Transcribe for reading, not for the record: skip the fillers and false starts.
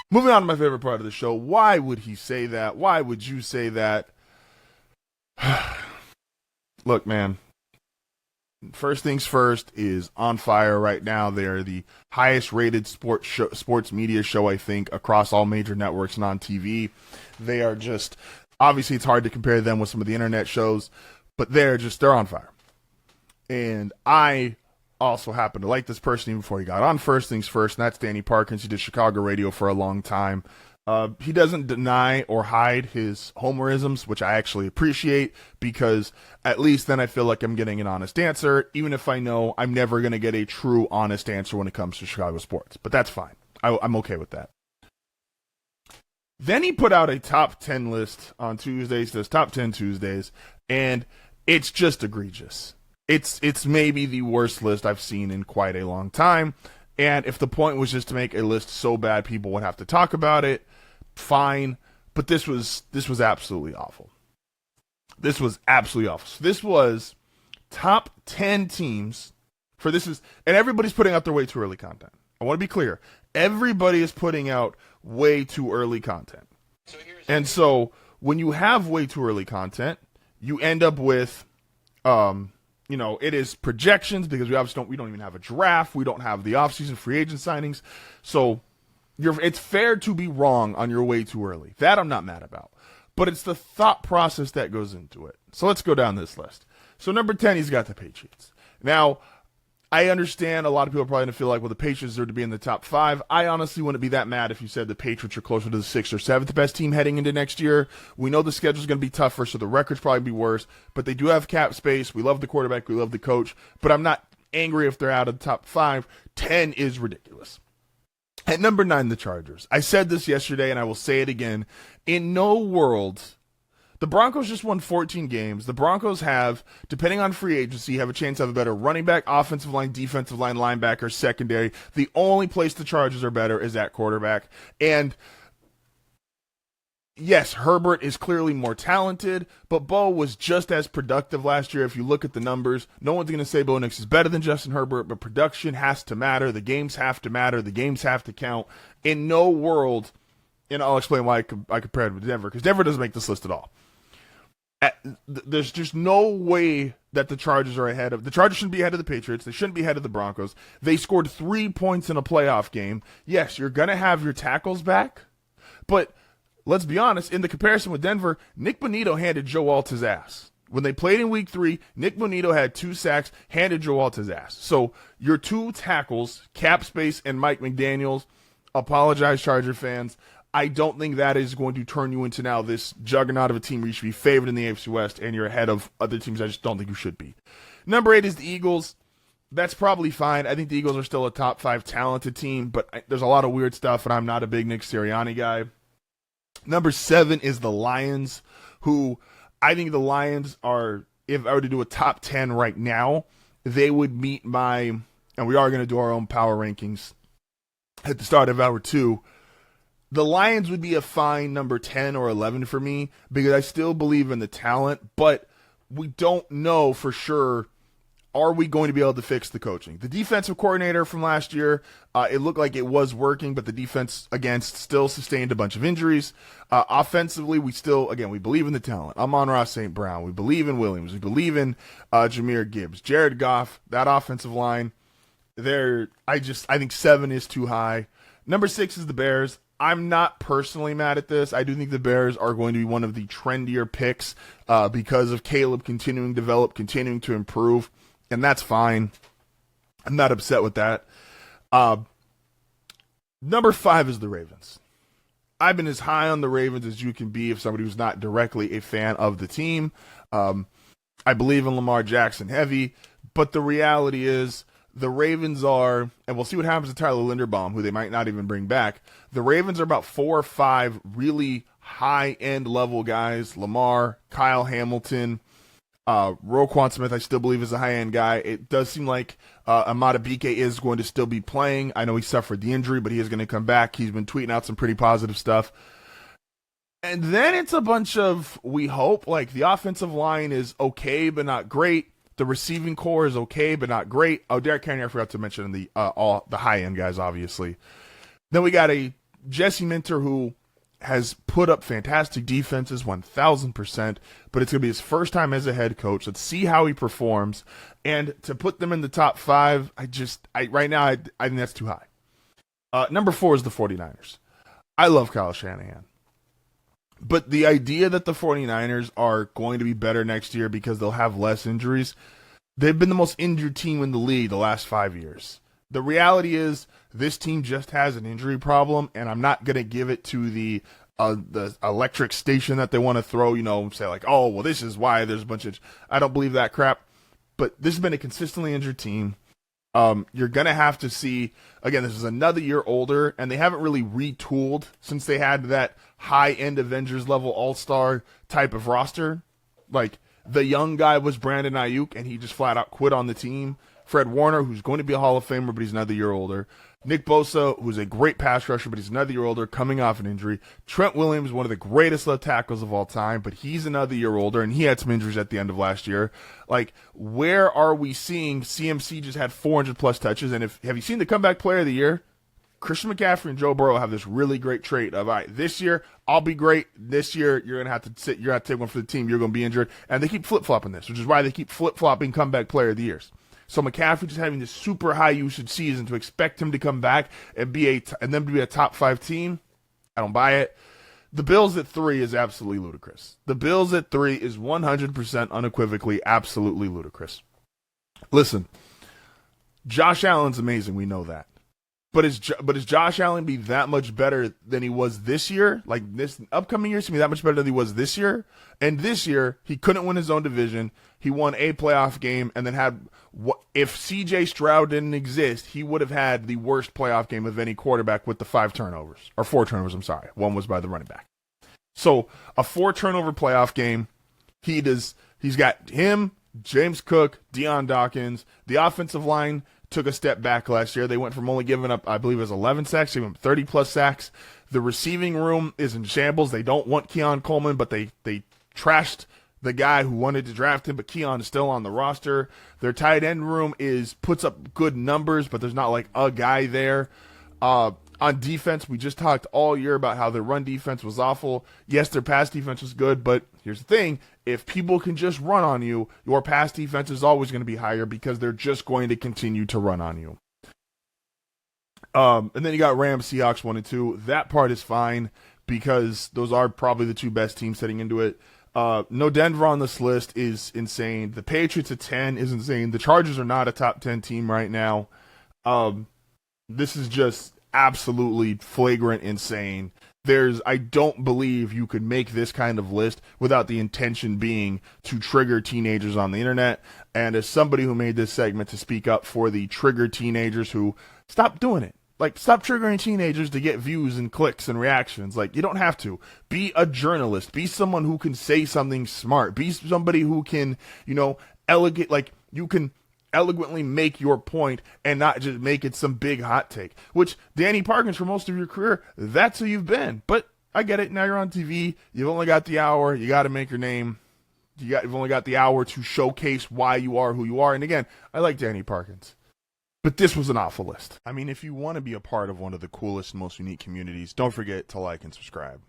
Moving on to my favorite part of the show. Why would he say that? Why would you say that? Look, man. First things first is on fire right now. They are the highest rated sports media show, I think, across all major networks and on TV. They are just, obviously it's hard to compare them with some of the internet shows, but they're on fire. And I also happen to like this person even before he got on. First things first, and that's Danny Parkins. He did Chicago radio for a long time. He doesn't deny or hide his homerisms, which I actually appreciate, because at least then I feel like I'm getting an honest answer, even if I know I'm never going to get a true honest answer when it comes to Chicago sports. But that's fine. I'm okay with that. Then he put out a top 10 list on Tuesdays, says top 10 Tuesdays, and it's just egregious. It's maybe the worst list I've seen in quite a long time. And if the point was just to make a list so bad people would have to talk about it, fine. But this was absolutely awful. This was absolutely awful. So this was top 10 teams for this is, and everybody's putting out their way too early content. I want to be clear. Everybody is putting out way too early content. And so when you have way too early content, you end up with, it is projections, because we obviously don't even have a draft. We don't have the offseason free agent signings. So it's fair to be wrong on your way too early. That I'm not mad about. But it's the thought process that goes into it. So let's go down this list. So number 10, he's got the Patriots. Now, I understand a lot of people are probably going to feel like, well, the Patriots are to be in the top 5. I honestly wouldn't be that mad if you said the Patriots are closer to the 6th or 7th best team heading into next year. We know the schedule is going to be tougher, so the record's probably be worse. But they do have cap space. We love the quarterback. We love the coach. But I'm not angry if they're out of the top 5. 10 is ridiculous. At number 9, the Chargers. I said this yesterday, and I will say it again. In no world, the Broncos just won 14 games. The Broncos have, depending on free agency, have a chance to have a better running back, offensive line, defensive line, linebacker, secondary. The only place the Chargers are better is at quarterback. And yes, Herbert is clearly more talented, but Bo was just as productive last year. If you look at the numbers, no one's going to say Bo Nix is better than Justin Herbert, but production has to matter. The games have to matter. The games have to count. In no world, and I'll explain why I compared it with Denver, because Denver doesn't make this list at all. There's just no way that the Chargers are ahead of the Chargers. Shouldn't be ahead of the Patriots. They shouldn't be ahead of the Broncos. They scored 3 points in a playoff game. Yes, you're going to have your tackles back, but let's be honest, in the comparison with Denver, Nick Bonito handed Joe Alt his ass. When they played in week 3, Nick Bonito had 2 sacks, handed Joe Alt his ass. So your 2 tackles, cap space and Mike McDaniels, apologize, Charger fans. I don't think that is going to turn you into now this juggernaut of a team where you should be favored in the AFC West and you're ahead of other teams. I just don't think you should be. Number 8 is the Eagles. That's probably fine. I think the Eagles are still a top 5 talented team, but there's a lot of weird stuff, and I'm not a big Nick Sirianni guy. Number 7 is the Lions, who I think the Lions are, if I were to do a top 10 right now, they would meet my, and we are going to do our own power rankings at the start of hour 2. The Lions would be a fine number 10 or 11 for me, because I still believe in the talent, but we don't know for sure, are we going to be able to fix the coaching? The defensive coordinator from last year, it looked like it was working, but the defense, again, still sustained a bunch of injuries. Offensively, we believe in the talent. Amon-Ra St. Brown. We believe in Williams. We believe in Jahmyr Gibbs. Jared Goff, that offensive line, I think 7 is too high. Number 6 is the Bears. I'm not personally mad at this. I do think the Bears are going to be one of the trendier picks because of Caleb continuing to develop, continuing to improve, and that's fine. I'm not upset with that. Number 5 is the Ravens. I've been as high on the Ravens as you can be if somebody who's not directly a fan of the team. I believe in Lamar Jackson heavy, but the reality is the Ravens are, and we'll see what happens to Tyler Linderbaum, who they might not even bring back. The Ravens are about 4 or 5 really high-end level guys. Lamar, Kyle Hamilton, Roquan Smith, I still believe is a high-end guy. It does seem like Amada Bike is going to still be playing. I know he suffered the injury, but he is going to come back. He's been tweeting out some pretty positive stuff. And then it's a bunch of, we hope, like the offensive line is okay, but not great. The receiving core is okay, but not great. Oh, Derek Henry, I forgot to mention all the high-end guys, obviously. Then we got a Jesse Minter, who has put up fantastic defenses 1000%, but it's going to be his first time as a head coach. Let's see how he performs. And to put them in the top 5, right now, I think that's too high. Number 4 is the 49ers. I love Kyle Shanahan. But the idea that the 49ers are going to be better next year because they'll have less injuries, they've been the most injured team in the league the last 5 years. The reality is this team just has an injury problem, and I'm not going to give it to the electric station that they want to throw, say like, oh, well, this is why there's a bunch of – I don't believe that crap. But this has been a consistently injured team. You're going to have to see – again, this is another year older, and they haven't really retooled since they had that high-end Avengers-level all-star type of roster. Like, the young guy was Brandon Ayuk, and he just flat-out quit on the team. Fred Warner, who's going to be a Hall of Famer, but he's another year older. Nick Bosa, who's a great pass rusher, but he's another year older, coming off an injury. Trent Williams, one of the greatest left tackles of all time, but he's another year older, and he had some injuries at the end of last year. Like, where are we seeing CMC just had 400-plus touches? And have you seen the comeback player of the year? Christian McCaffrey and Joe Burrow have this really great trait of, all right, this year, I'll be great. This year, you're going to have to sit. You're going to have to take one for the team. You're going to be injured. And they keep flip-flopping this, which is why they keep flip-flopping comeback player of the years. So McCaffrey just having this super high usage season, to expect him to come back and then be a top 5 team, I don't buy it. The Bills at 3 is absolutely ludicrous. The Bills at 3 is 100% unequivocally absolutely ludicrous. Listen, Josh Allen's amazing. We know that. But is Josh Allen be that much better than he was this year? Like, this upcoming year, to be that much better than he was this year? And this year, he couldn't win his own division. He won a playoff game and then had if C.J. Stroud didn't exist, he would have had the worst playoff game of any quarterback with the 4 turnovers, I'm sorry. One was by the running back. So a 4-turnover playoff game. He's got him, James Cook, Deion Dawkins. The offensive line took a step back last year. They went from only giving up, I believe it was 11 sacks, to 30-plus sacks. The receiving room is in shambles. They don't want Keon Coleman, but they trashed the guy who wanted to draft him, but Keon is still on the roster. Their tight end room puts up good numbers, but there's not like a guy there. On defense, we just talked all year about how their run defense was awful. Yes, their pass defense was good, but here's the thing. If people can just run on you, your pass defense is always going to be higher because they're just going to continue to run on you. And then you got Rams, Seahawks 1 and 2. That part is fine because those are probably the 2 best teams heading into it. No Denver on this list is insane. The Patriots at 10 is insane. The Chargers are not a top 10 team right now. This is just absolutely flagrant insane. I don't believe you could make this kind of list without the intention being to trigger teenagers on the internet. And as somebody who made this segment to speak up for the trigger teenagers who stop doing it. Like, stop triggering teenagers to get views and clicks and reactions. Like, you don't have to. Be a journalist. Be someone who can say something smart. Be somebody who can, you can eloquently make your point and not just make it some big hot take. Which, Danny Parkins, for most of your career, that's who you've been. But I get it. Now you're on TV. You've only got the hour. You got to make your name. You've only got the hour to showcase why you are who you are. And again, I like Danny Parkins. But this was an awful list. I mean, if you want to be a part of one of the coolest, most unique communities, don't forget to like and subscribe.